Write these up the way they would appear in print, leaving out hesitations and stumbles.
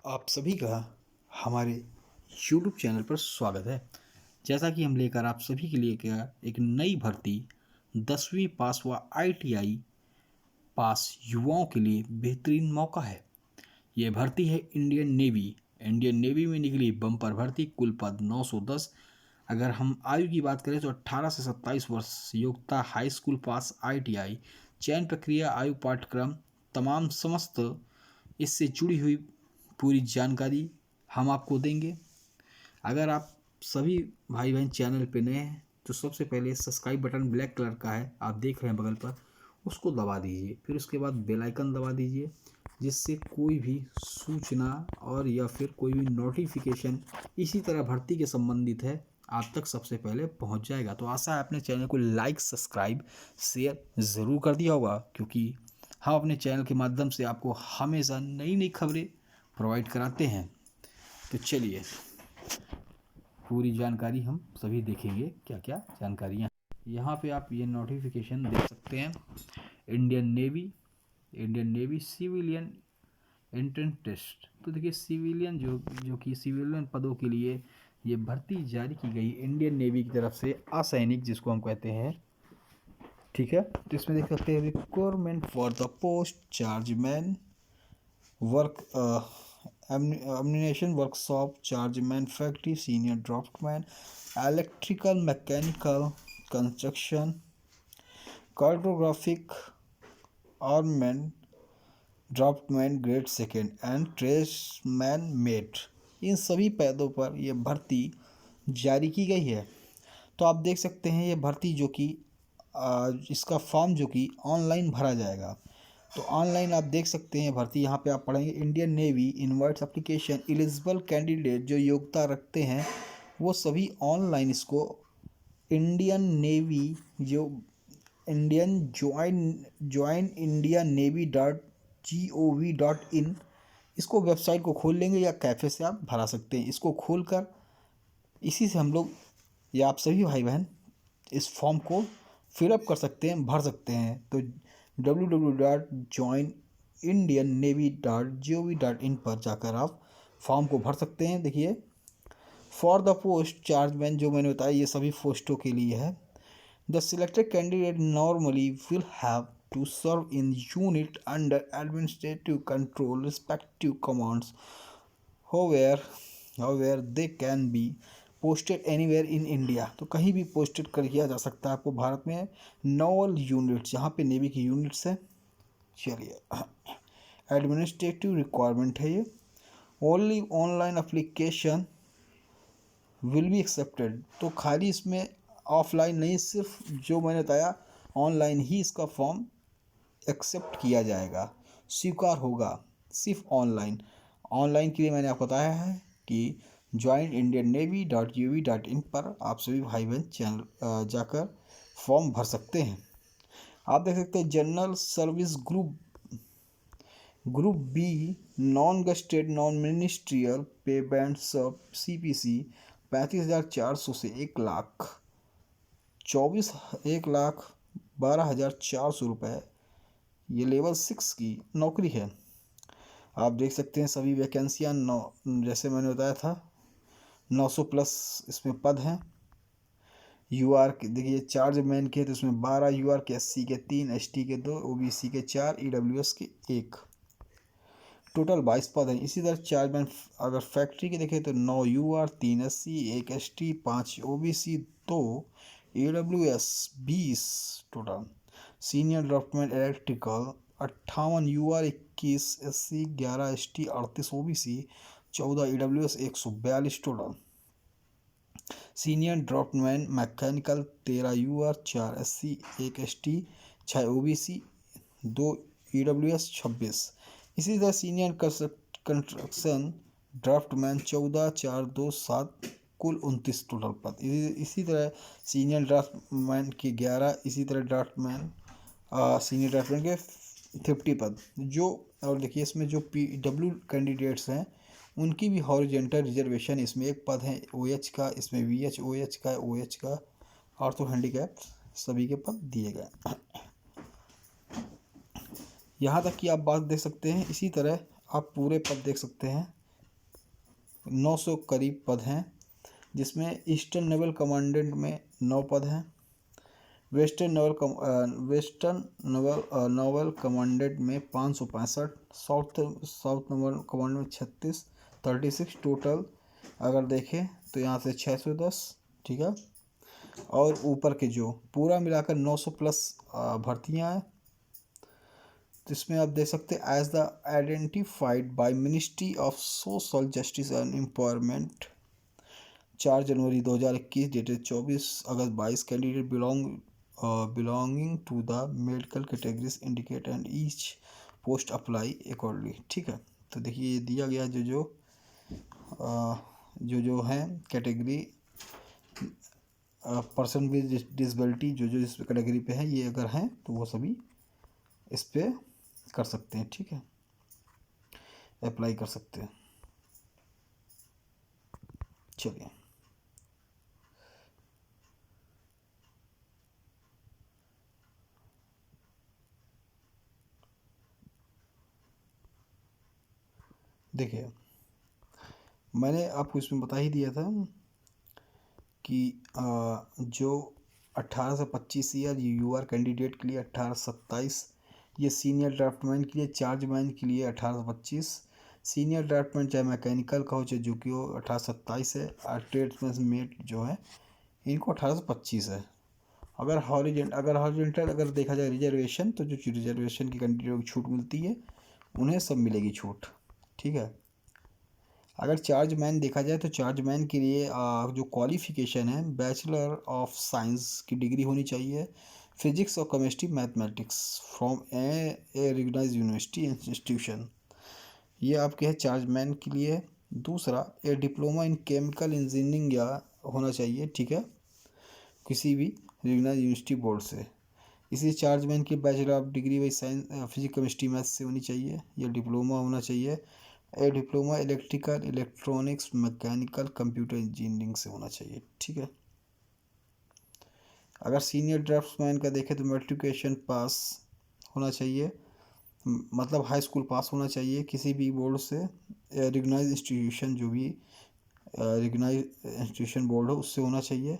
आप सभी का हमारे YouTube चैनल पर स्वागत है। जैसा कि हम लेकर आप सभी के लिए क्या एक नई भर्ती 10वीं पास व ITI पास युवाओं के लिए बेहतरीन मौका है। ये भर्ती है इंडियन नेवी में निकली बम्पर भर्ती। कुल पद 910। अगर हम आयु की बात करें तो 18 से 27 वर्ष, योग्यता हाई स्कूल पास ITI। चयन प्रक्रिया, आयु, पाठ्यक्रम, तमाम समस्त इससे जुड़ी हुई पूरी जानकारी हम आपको देंगे। अगर आप सभी भाई बहन चैनल पे नए हैं तो सबसे पहले सब्सक्राइब बटन ब्लैक कलर का है, आप देख रहे हैं बगल पर, उसको दबा दीजिए। फिर उसके बाद बेल आइकन दबा दीजिए, जिससे कोई भी सूचना और या फिर कोई भी नोटिफिकेशन इसी तरह भर्ती के संबंधित है आप तक सबसे पहले पहुंच जाएगा। तो आशा है अपने चैनल को लाइक, सब्सक्राइब, शेयर ज़रूर कर दिया होगा, क्योंकि हम अपने चैनल के माध्यम से आपको हमेशा नई नई खबरें प्रोवाइड कराते हैं। तो चलिए पूरी जानकारी हम सभी देखेंगे, क्या क्या जानकारियाँ। यहाँ पे आप ये नोटिफिकेशन देख सकते हैं। Indian Navy civilian entrance test. तो देखिए सिविलियन जो कि सिविलियन पदों के लिए ये भर्ती जारी की गई इंडियन नेवी की तरफ से, असैनिक जिसको हम कहते हैं, ठीक है। तो इसमें देख सकते हैं requirement for the post chargeman work ammunition workshop, chargeman factory, senior draftman, electrical, mechanical, construction, cartographic, armament, draughtsman grade second and tradesman mate, इन सभी पदों पर यह भर्ती जारी की गई है। तो आप देख सकते हैं ये भर्ती जो कि इसका फॉर्म जो कि ऑनलाइन भरा जाएगा। तो ऑनलाइन आप देख सकते हैं भर्ती, यहाँ पे आप पढ़ेंगे Indian navy invites application eligible candidate, जो योग्यता रखते हैं वो सभी ऑनलाइन इसको इंडियन नेवी जो Indian join India navy .gov.in इसको वेबसाइट को खोल लेंगे, या कैफ़े से आप भरा सकते हैं। इसको खोलकर इसी से हम लोग या आप सभी भाई बहन इस फॉर्म को फिलअप कर सकते हैं, भर सकते हैं। तो www.joinindiannavy.gov.in पर जाकर आप फॉर्म को भर सकते हैं। देखिए फॉर द पोस्ट चार्जमैन, जो मैंने बताया ये सभी पोस्टों के लिए है। The selected candidate normally will have to serve in unit under administrative control respective commands. However, they can be posted anywhere in India. तो कहीं भी पोस्टेड कर किया जा सकता है आपको भारत में। नॉवल यूनिट्स, यहाँ पे नेवी की यूनिट्स है। चलिए एडमिनिस्ट्रेटिव रिक्वायरमेंट है ये। Only online application will be accepted, तो खाली इसमें ऑफलाइन नहीं, सिर्फ जो मैंने बताया ऑनलाइन ही इसका फॉर्म एक्सेप्ट किया जाएगा, स्वीकार होगा, सिर्फ ऑनलाइन। ऑनलाइन के लिए मैंने आपको बताया है कि joinindiannavy.gov.in पर आप सभी भाई बहन चैनल जाकर फॉर्म भर सकते हैं। आप देख सकते हैं general service group B, non gazetted non ministerial pay band सब CPC 35,400 से 1,12,400 रुपये, ये लेवल 6 की नौकरी है। आप देख सकते हैं सभी वैकेंसियाँ जैसे मैंने बताया था 900 प्लस इसमें पद हैं। UR के देखिए चार्ज मैन के तो इसमें 12 UR के, SC के 3, ST के 2, OBC के 4, EWS के 1, टोटल 22 पद हैं। इसी तरह चार्ज मैन अगर फैक्ट्री के देखें तो 9 UR, 3 SC, 1 ST, 5 OBC, 2 EWS, 20 total. Senior draftsman electrical 58 UR, 21 SC, 11 ST, 38 OBC, 14 EWS, 142 total. Senior draftsman mechanical 13 UR, 4 SC, 1 ST, 6 OBC, 2 EWS, 26। इसी तरह सीनियर कंस्ट्रक्शन ड्राफ्टमैन 14, 4, 2, 7, कुल 29 टोटल पद। इसी तरह सीनियर ड्राफ्टमैन के 11, इसी तरह सीनियर ड्राफ्टमैन के 50 पद जो। और देखिए इसमें जो PW कैंडिडेट्स हैं उनकी भी हॉरिजेंटल रिजर्वेशन, इसमें एक पद है OH का, इसमें VH OH का, OH का, ऑर्थो हैंडीकैप सभी के पद दिए गए। यहाँ तक कि आप बात देख सकते हैं, इसी तरह आप पूरे पद देख सकते हैं। 900 करीब पद हैं, जिसमें ईस्टर्न नेवल कमांडेंट में 9 पद हैं, वेस्टर्न नवल कमांडेंट में 565, साउथ नवल कमांड में 36, 36 टोटल अगर देखें तो यहाँ से 610, ठीक है। और ऊपर के जो पूरा मिलाकर 900 प्लस भर्तियाँ हैं। तो इसमें आप देख सकते हैं as the identified by ministry of social justice and empowerment 4 जनवरी 2021 डेटेड 24 अगस्त 22 candidate belonging to the medical categories indicate and each post apply accordingly, ठीक है। तो देखिए ये दिया गया जो हैं कैटेगरी पर्सन विद डिसेबिलिटी जो इस कैटेगरी पे हैं, ये अगर हैं तो वो सभी इस पे कर सकते हैं, ठीक है, अप्लाई कर सकते हैं। चलिए देखिए, मैंने आपको इसमें बता ही दिया था कि जो 18 से 25 ईयर यूआर कैंडिडेट के लिए 18 से 27, ये सीनियर ड्राफ्टमैन के लिए, चार्जमैन के लिए 18 से 25, सीनियर ड्राफ्टमैन चाहे मैकेनिकल का हो चाहे जो कि हो 18 से 27 है, और ट्रेड्समैन मेट जो है इनको 18 से 25 है। अगर हॉरिजेंटल अगर देखा जाए रिजर्वेशन, तो जो रिजर्वेशन की कैंडिडेट को छूट मिलती है उन्हें सब मिलेगी छूट, ठीक है। अगर चार्जमैन देखा जाए तो चार्जमैन के लिए जो क्वालिफ़िकेशन है बैचलर ऑफ साइंस की डिग्री होनी चाहिए, फिजिक्स और chemistry mathematics from a recognised university institution, ये आपके है चार्जमैन के लिए। दूसरा, a diploma in chemical engineering या होना चाहिए, ठीक है, किसी भी रिकग्नाइज्ड यूनिवर्सिटी बोर्ड से। इसी चार्जमैन की बैचलर ऑफ डिग्री वही साइंस फिजिक्स केमिस्ट्री मैथ्स से होनी चाहिए, या डिप्लोमा होना चाहिए। A diploma electrical electronics mechanical computer engineering से होना चाहिए, ठीक है। अगर सीनियर ड्राफ्ट्समैन का देखें तो मेट्रिकुलेशन पास होना चाहिए, मतलब हाई स्कूल पास होना चाहिए किसी भी बोर्ड से, रिकग्नाइज इंस्टीट्यूशन जो भी रिकग्नाइज इंस्टीट्यूशन बोर्ड हो उससे होना चाहिए।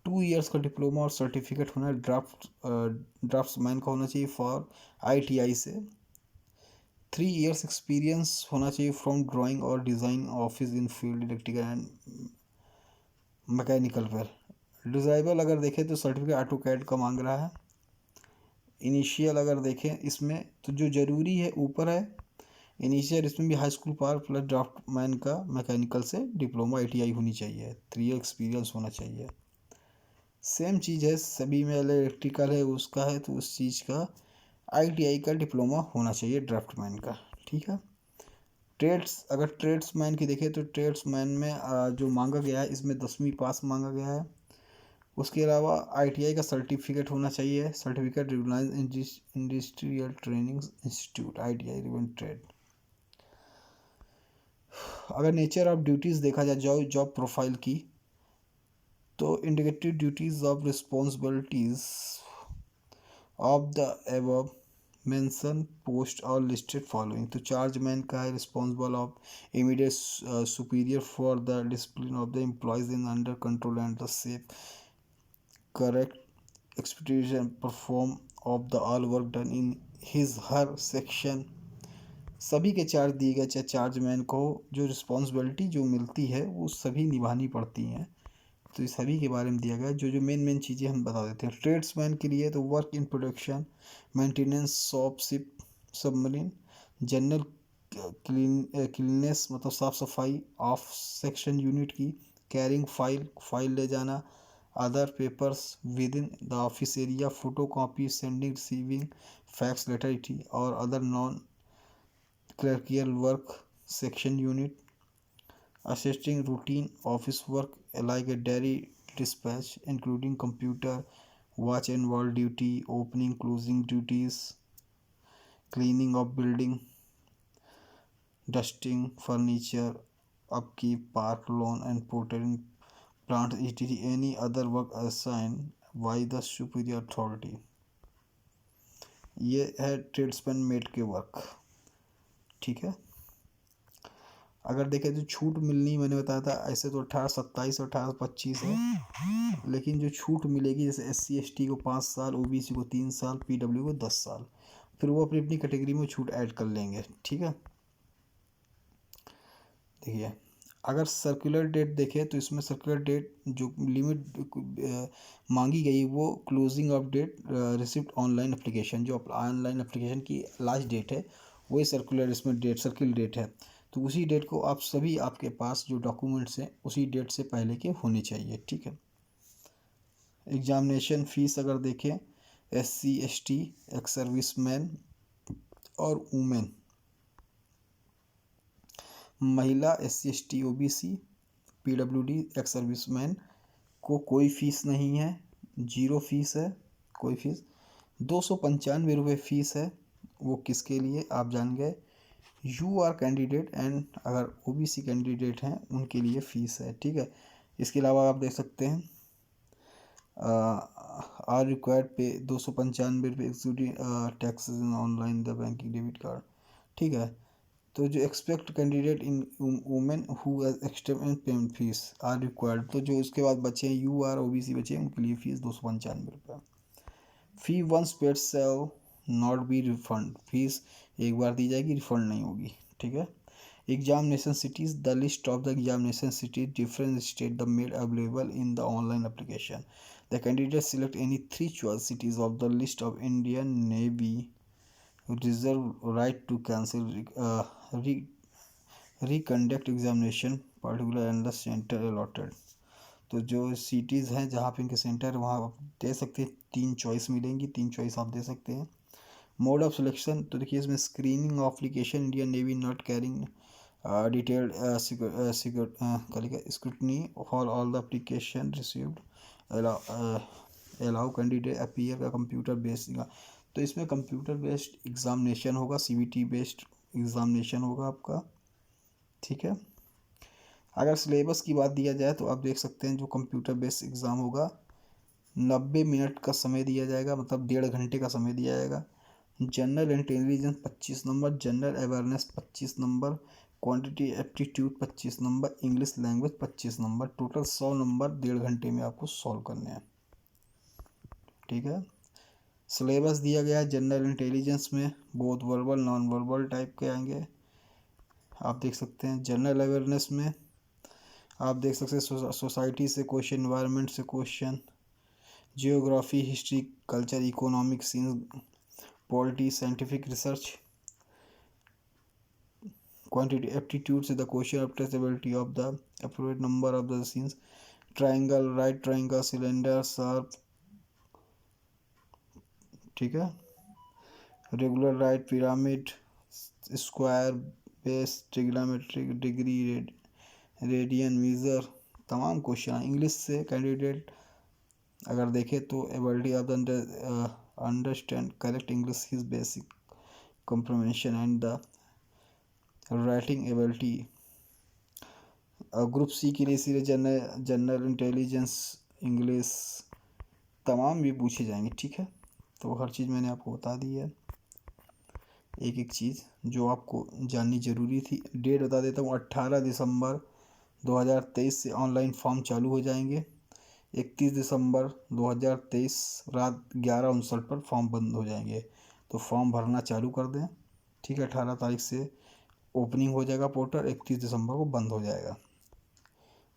2 इयर्स का डिप्लोमा और सर्टिफिकेट होना ड्राफ्ट्समैन का होना चाहिए फॉर आईटीआई से। 3 इयर्स एक्सपीरियंस होना चाहिए फ्रॉम ड्राइंग और design office in field electrical and mechanical पर। डिज़ाइबल अगर देखें तो सर्टिफिकेट ऑटो कैड का मांग रहा है। इनिशियल अगर देखें इसमें तो जो ज़रूरी है ऊपर है इनिशियल, इसमें भी हाई स्कूल पार प्लस ड्राफ्टमैन का मैकेनिकल से डिप्लोमा आईटीआई होनी चाहिए, 3 ईयर एक्सपीरियंस होना चाहिए। सेम चीज़ है सभी में, इलेक्ट्रिकल है उसका है तो उस चीज़ का आईटीआई का डिप्लोमा होना चाहिए ड्राफ्टमैन का, ठीक है। अगर ट्रेड्समैन की देखें तो ट्रेड्समैन में जो मांगा गया है इसमें 10वीं पास मांगा गया है। उसके अलावा आईटीआई का सर्टिफिकेट होना चाहिए, certificate recognised industrial training institute ITI रिवन ट्रेड। अगर नेचर ऑफ ड्यूटीज़ देखा जाए जॉब प्रोफाइल की, तो indicative duties of responsibilities of the above mention post और लिस्टेड फॉलोइंग। तो चार्जमैन का है responsible of immediate superior for the discipline of the employees in under control and the safe correct expectation perform of the all work done in his her section. सभी के charge दिए गए, चाहे chargeman को जो responsibility जो मिलती है वो सभी निभानी पड़ती हैं, तो इस सभी के बारे में दिया गया है। जो जो मेन चीज़ें हम बता देते हैं। ट्रेड्समैन के लिए तो work in production, maintenance shop ship submarine, general cleanness मतलब साफ़ सफाई ऑफ सेक्शन यूनिट की, कैरिंग फाइल ले जाना, other papers within the office area, photocopy sending receiving fax letter और other non clerical work section unit, assisting routine office work like a daily dispatch, including computer, watch and wall duty, opening, closing duties, cleaning of building, dusting furniture, upkeep, park lawn and potting plants, etc. Any other work assigned by the superior authority. ये है tradesman met के work, ठीक है। अगर देखें तो छूट मिलनी, मैंने बताया था ऐसे तो 1827 और 1825 है, लेकिन जो छूट मिलेगी जैसे SC ST को 5 साल, OBC को 3 साल, PW को 10 साल, फिर वो अपनी अपनी कैटेगरी में छूट ऐड कर लेंगे। ठीक है, देखिए अगर सर्कुलर डेट देखें तो इसमें सर्कुलर डेट जो लिमिट मांगी गई वो closing of date receipt online application, जो ऑनलाइन एप्लीकेशन की लास्ट डेट है वही सर्कुलर इसमें डेट सर्किल डेट है। तो उसी डेट को आप सभी आपके पास जो डॉक्यूमेंट्स हैं उसी डेट से पहले के होने चाहिए। ठीक है, एग्जामिनेशन फीस अगर देखें SC ST एक्स सर्विसमैन और वुमेन, महिला SC ST OBC PWD ex serviceman को कोई फीस नहीं है, 0 फीस है, कोई फीस। 295 रुपये फीस है, वो किसके लिए आप जान गए, UR कैंडिडेट एंड अगर OBC कैंडिडेट हैं उनके लिए फ़ीस है। ठीक है, इसके अलावा आप देख सकते हैं आर रिक्वायर्ड पे 295 रुपये excluding tax online the banking debit card. ठीक है, तो जो expect candidate in women who extend payment fees are required, तो जो उसके बाद बचे हैं UR OBC बचे हैं उनके लिए फ़ीस 295 रुपये। Fee once paid shall not be refund, fees एक बार दी जाएगी, रिफंड नहीं होगी। ठीक है, examination cities, the list of the examination cities different state the made available in the online application, the candidate select any 3 choice cities of the list of Indian Navy reserve right to cancel reconduct examination particular and the centre allotted. तो जो cities हैं जहाँ पे इनके centre है वहाँ आप दे सकते हैं, 3 चॉइस मिलेंगी, 3 चॉइस आप दे सकते हैं। मोड ऑफ सिलेक्शन, तो देखिए इसमें screening of application Indian navy not carrying detailed scrutiny for all the application received allow candidate appear का कंप्यूटर बेस्ड, तो इसमें कंप्यूटर बेस्ड एग्जामिनेशन होगा, CBT बेस्ड एग्जामिनेशन होगा आपका। ठीक है, अगर सिलेबस की बात दिया जाए तो आप देख सकते हैं जो कंप्यूटर बेस्ड एग्ज़ाम होगा 90 मिनट का समय दिया जाएगा, मतलब 1.5 घंटे का समय दिया जाएगा। General intelligence 25 number, general awareness 25 number, quantity aptitude 25 number, English language 25 number, total 100 number 1.5 घंटे में आपको सॉल्व करने हैं। ठीक है, सिलेबस दिया गया है जनरल इंटेलिजेंस में both verbal non verbal type के आएंगे, आप देख सकते हैं। जनरल अवेयरनेस में आप देख सकते हैं सोसाइटी से क्वेश्चन, इन्वायरमेंट से question, geography, history, culture, economic science, polity, scientific research. Quantity aptitude से the question of testability of the appropriate number of the sines, triangle, right triangle, cylinder, सर्प। ठीक है, regular, right, pyramid, square, base, trigonometric, degree, radian, measure, तमाम question. English से candidate अगर देखें तो ability of the understand correct English is basic comprehension and the writing ability. Group C के लिए सीधे जनरल इंटेलिजेंस, इंग्लिश, तमाम भी पूछे जाएंगे। ठीक है, तो हर चीज़ मैंने आपको बता दी है, एक एक चीज़ जो आपको जाननी ज़रूरी थी। डेट बता देता हूँ, 18 दिसंबर 2023 से ऑनलाइन फॉर्म चालू हो जाएंगे, 31 दिसंबर 2023 रात 11:59 पर फॉर्म बंद हो जाएंगे। तो फॉर्म भरना चालू कर दें। ठीक है, 18 तारीख से ओपनिंग हो जाएगा पोर्टल, 31 दिसंबर को बंद हो जाएगा।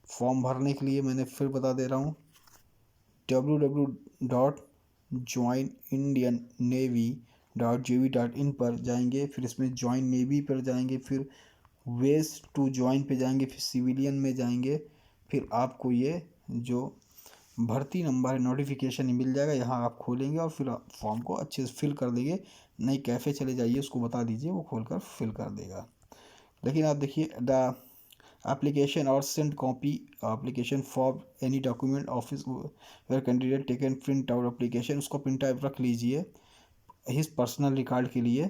फॉर्म भरने के लिए मैंने फिर बता दे रहा हूँ, www.joinindiannavy.gov.in पर जाएंगे, फिर इसमें ज्वाइन नेवी पर जाएंगे, फिर वेज टू ज्वाइन पे जाएंगे, फिर सिविलियन में जाएंगे, फिर आपको ये जो भर्ती नंबर है नोटिफिकेशन मिल जाएगा, यहाँ आप खोलेंगे और फिर फॉर्म को अच्छे से फिल कर देंगे। नहीं, कैफ़े चले जाइए, उसको बता दीजिए, वो खोल कर फिल कर देगा। लेकिन आप देखिए द एप्लीकेशन और send copy application for any document office where candidate taken print out application, उसको प्रिंट आउट रख लीजिए हिज पर्सनल रिकॉर्ड के लिए।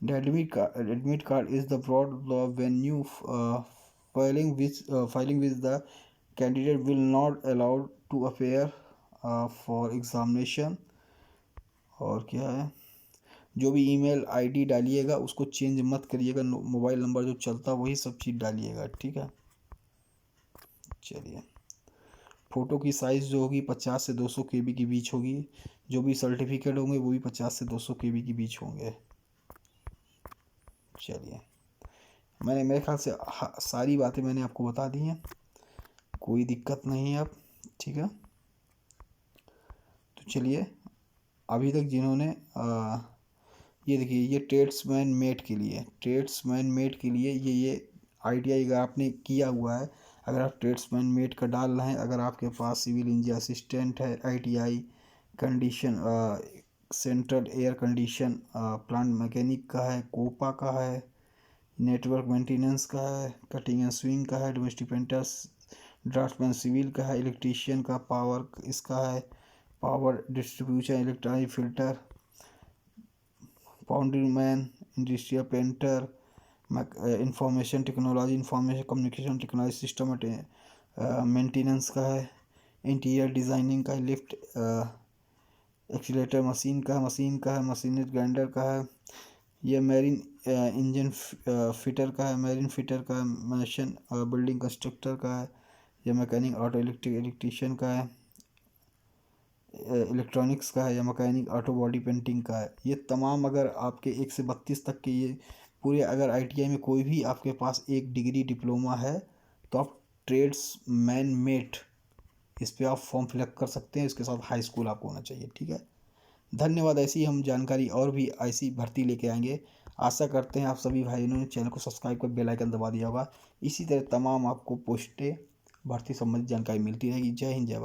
The admit card is the broad venue filing with the candidate will not allowed to appear for examination. और क्या है, जो भी ईमेल आईडी डालिएगा उसको चेंज मत करिएगा, मोबाइल नंबर जो चलता वही सब चीज़ डालिएगा, ठीक है। चलिए, फ़ोटो की साइज़ जो होगी 50 से 200 KB के बीच होगी। जो भी सर्टिफिकेट होंगे वो भी 50 से 200 KB के बीच होंगे। चलिए, मैंने मेरे ख्याल से सारी बातें मैंने आपको बता दी हैं, कोई दिक्कत नहीं है अब, ठीक है। तो चलिए, अभी तक जिन्होंने ये देखिए, ये ट्रेड्समैन मेट के लिए ये ITI अगर आपने किया हुआ है, अगर आप ट्रेड्समैन मेट का डाल रहे हैं, अगर आपके पास सिविल इंजीनियर असिस्टेंट है, ITI condition central air condition plant mechanic का है, कोपा का है, नेटवर्क मेंटेनेंस का है, कटिंग एंड स्विंग का है, डोमेस्टिक पेंटर्स ड्राफ्टमैन सिविल का है, इलेक्ट्रीशियन का पावर इसका है, power distribution electronic filter, foundry man, industrial painter, information technology, information communication technology system maintenance का है, इंटीरियर डिज़ाइनिंग का है, लिफ्ट एक्सीलेटर मशीन का है, मशीनिस्ट ग्राइंडर का है, ये मैरीन इंजन फिटर का है, मैरीन फिटर का है, मशीन बिल्डिंग कंस्ट्रक्टर का है, ये मैकेनिक ऑटो इलेक्ट्रिशियन का है, इलेक्ट्रॉनिक्स का है, या मैकेनिक ऑटो बॉडी पेंटिंग का है। ये तमाम अगर आपके 1 से 32 तक के ये पूरे अगर ITI में कोई भी आपके पास एक डिग्री डिप्लोमा है तो आप ट्रेड्समैन मेट इस पे आप फॉर्म फिलअप कर सकते हैं। इसके साथ हाई स्कूल आपको होना चाहिए, ठीक है। धन्यवाद। ऐसी हम जानकारी और भी ऐसी भर्ती लेके आएंगे। आशा करते हैं आप सभी भाइयों ने चैनल को सब्सक्राइब कर बेल आइकन दबा दिया होगा। इसी तरह तमाम आपको पोस्टें भर्ती संबंधित जानकारी मिलती रहेगी। जय हिंद, जय भारत।